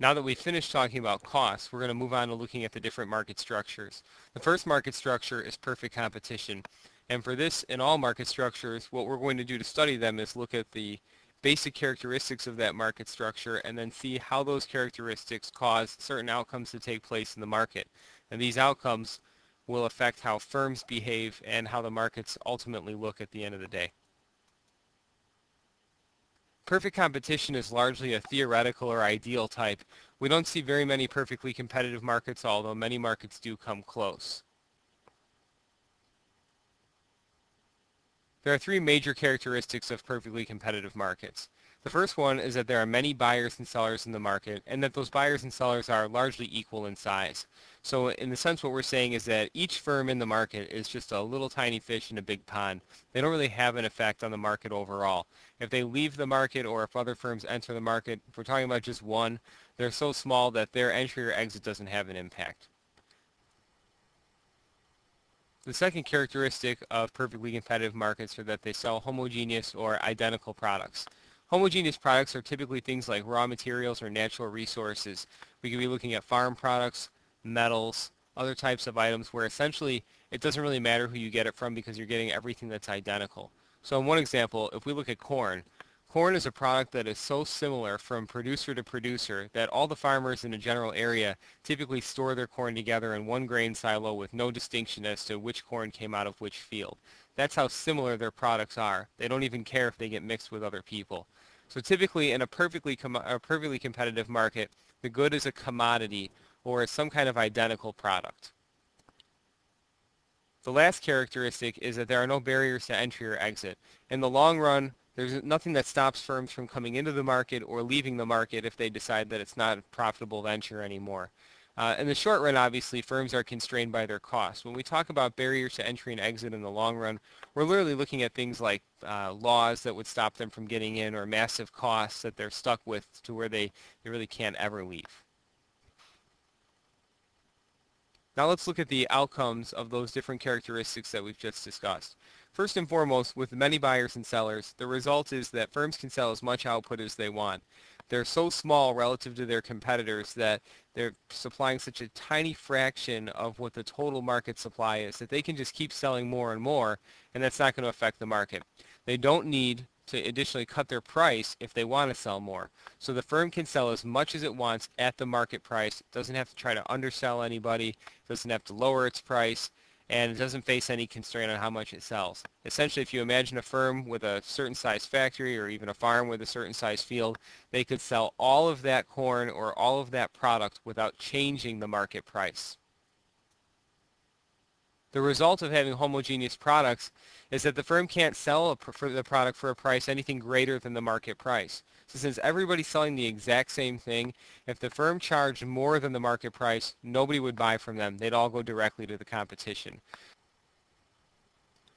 Now that we've finished talking about costs, we're going to move on to looking at the different market structures. The first market structure is perfect competition. And for this, in all market structures, what we're going to do to study them is look at the basic characteristics of that market structure and then see how those characteristics cause certain outcomes to take place in the market. And these outcomes will affect how firms behave and how the markets ultimately look at the end of the day. Perfect competition is largely a theoretical or ideal type. We don't see very many perfectly competitive markets, although many markets do come close. There are three major characteristics of perfectly competitive markets. The first one is that there are many buyers and sellers in the market, and that those buyers and sellers are largely equal in size. So in the sense what we're saying is that each firm in the market is just a little tiny fish in a big pond. They don't really have an effect on the market overall. If they leave the market or if other firms enter the market, if we're talking about just one, they're so small that their entry or exit doesn't have an impact. The second characteristic of perfectly competitive markets are that they sell homogeneous or identical products. Homogeneous products are typically things like raw materials or natural resources. We could be looking at farm products, metals, other types of items where essentially it doesn't really matter who you get it from because you're getting everything that's identical. So in one example, if we look at corn, corn is a product that is so similar from producer to producer that all the farmers in a general area typically store their corn together in one grain silo with no distinction as to which corn came out of which field. That's how similar their products are. They don't even care if they get mixed with other people. So typically in a perfectly competitive market, the good is a commodity or is some kind of identical product. The last characteristic is that there are no barriers to entry or exit. In the long run, there's nothing that stops firms from coming into the market or leaving the market if they decide that it's not a profitable venture anymore. In the short run, obviously, firms are constrained by their costs. When we talk about barriers to entry and exit in the long run, we're literally looking at things like laws that would stop them from getting in or massive costs that they're stuck with to where they really can't ever leave. Now let's look at the outcomes of those different characteristics that we've just discussed. First and foremost, with many buyers and sellers, the result is that firms can sell as much output as they want. They're so small relative to their competitors that they're supplying such a tiny fraction of what the total market supply is that they can just keep selling more and more, and that's not going to affect the market. They don't need to additionally cut their price if they want to sell more. So the firm can sell as much as it wants at the market price. It doesn't have to try to undersell anybody, doesn't have to lower its price, and it doesn't face any constraint on how much it sells. Essentially, if you imagine a firm with a certain size factory or even a farm with a certain size field, they could sell all of that corn or all of that product without changing the market price. The result of having homogeneous products is that the firm can't sell the product for a price anything greater than the market price. So since everybody's selling the exact same thing, if the firm charged more than the market price, nobody would buy from them. They'd all go directly to the competition.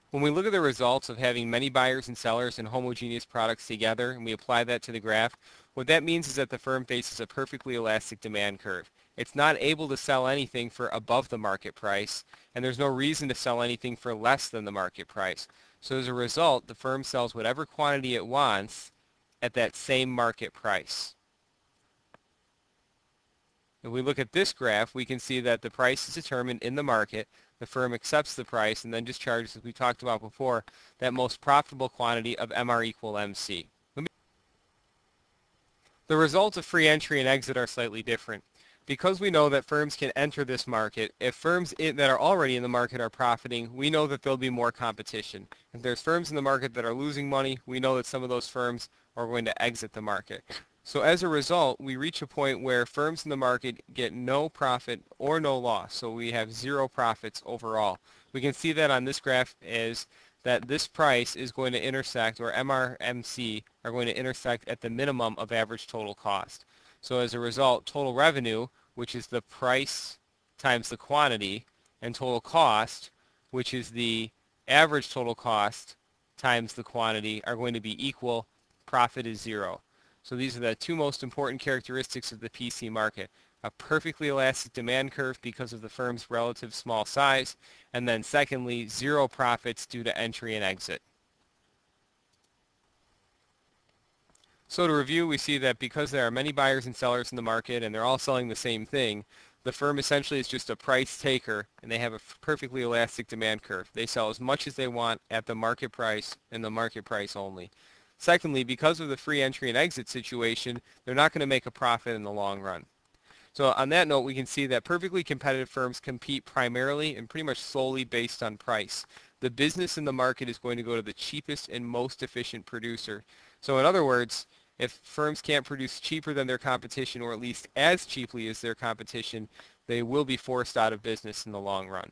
When we look at the results of having many buyers and sellers and homogeneous products together and we apply that to the graph, what that means is that the firm faces a perfectly elastic demand curve. It's not able to sell anything for above the market price, and there's no reason to sell anything for less than the market price. So as a result, the firm sells whatever quantity it wants at that same market price. If we look at this graph, we can see that the price is determined in the market. The firm accepts the price and then just charges, as we talked about before, that most profitable quantity of MR equal MC. The results of free entry and exit are slightly different. Because we know that firms can enter this market, if firms that are already in the market are profiting, we know that there'll be more competition. If there's firms in the market that are losing money, we know that some of those firms are going to exit the market. So as a result, we reach a point where firms in the market get no profit or no loss. So we have zero profits overall. We can see that on this graph is that this price is going to intersect, or MRMC are going to intersect at the minimum of average total cost. So as a result, total revenue, which is the price times the quantity, and total cost, which is the average total cost times the quantity, are going to be equal. Profit is zero. So these are the two most important characteristics of the PC market. A perfectly elastic demand curve because of the firm's relative small size, and then secondly, zero profits due to entry and exit. So to review, we see that because there are many buyers and sellers in the market and they're all selling the same thing, the firm essentially is just a price taker and they have a perfectly elastic demand curve. They sell as much as they want at the market price and the market price only. Secondly, because of the free entry and exit situation, they're not going to make a profit in the long run. So on that note, we can see that perfectly competitive firms compete primarily and pretty much solely based on price. The business in the market is going to go to the cheapest and most efficient producer. So in other words, if firms can't produce cheaper than their competition, or at least as cheaply as their competition, they will be forced out of business in the long run.